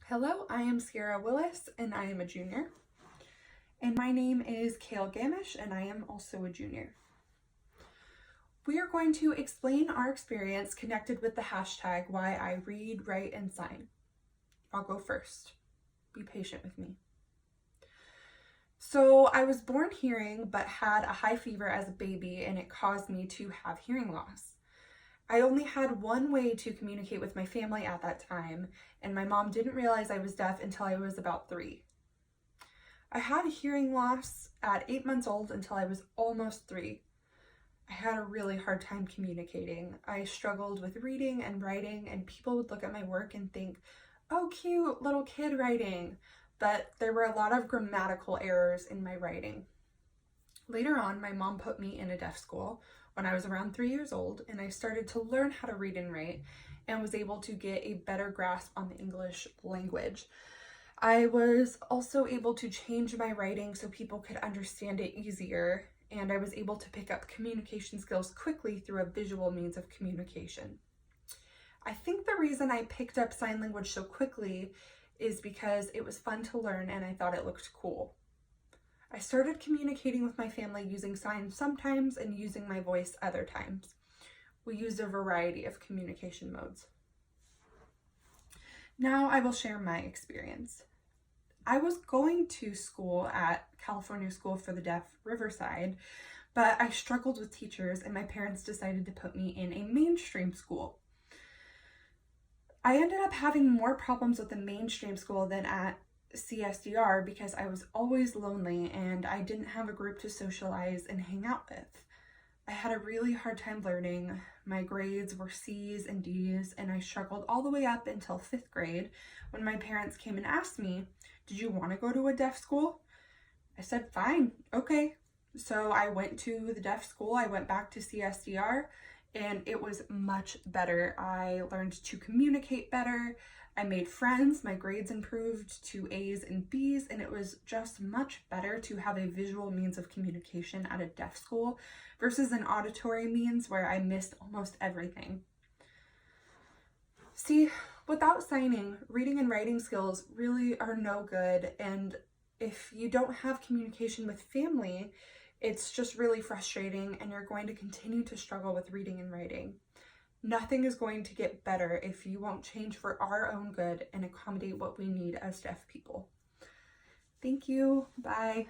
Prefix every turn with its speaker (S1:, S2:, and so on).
S1: Hello, I am Sierra Willis and I am a junior. And my name is Kale Gamish and I am also a junior. We are going to explain our experience connected with the hashtag why I read, write, and sign. I'll go first. Be patient with me. So I was born hearing but had a high fever as a baby and it caused me to have hearing loss. I only had one way to communicate with my family at that time, and my mom didn't realize I was deaf until I was about 3. I had hearing loss at 8 months old until I was almost 3. I had a really hard time communicating. I struggled with reading and writing, and people would look at my work and think, oh, cute little kid writing. But there were a lot of grammatical errors in my writing. Later on, my mom put me in a deaf school when I was around 3 years old, and I started to learn how to read and write and was able to get a better grasp on the English language. I was also able to change my writing so people could understand it easier, and I was able to pick up communication skills quickly through a visual means of communication. I think the reason I picked up sign language so quickly is because it was fun to learn and I thought it looked cool. I started communicating with my family using signs sometimes and using my voice other times. We used a variety of communication modes. Now I will share my experience. I was going to school at California School for the Deaf, Riverside, but I struggled with teachers and my parents decided to put me in a mainstream school. I ended up having more problems with the mainstream school than at CSDR because I was always lonely and I didn't have a group to socialize and hang out with. I had a really hard time learning. My grades were C's and D's, and I struggled all the way up until 5th grade when my parents came and asked me, did you want to go to a deaf school? I said, fine, okay. So I went to the deaf school. I went back to CSDR and it was much better. I learned to communicate better. I made friends, my grades improved to A's and B's, and it was just much better to have a visual means of communication at a deaf school versus an auditory means where I missed almost everything. See, without signing, reading and writing skills really are no good, and if you don't have communication with family, it's just really frustrating and you're going to continue to struggle with reading and writing. Nothing is going to get better if you won't change for our own good and accommodate what we need as deaf people. Thank you. Bye.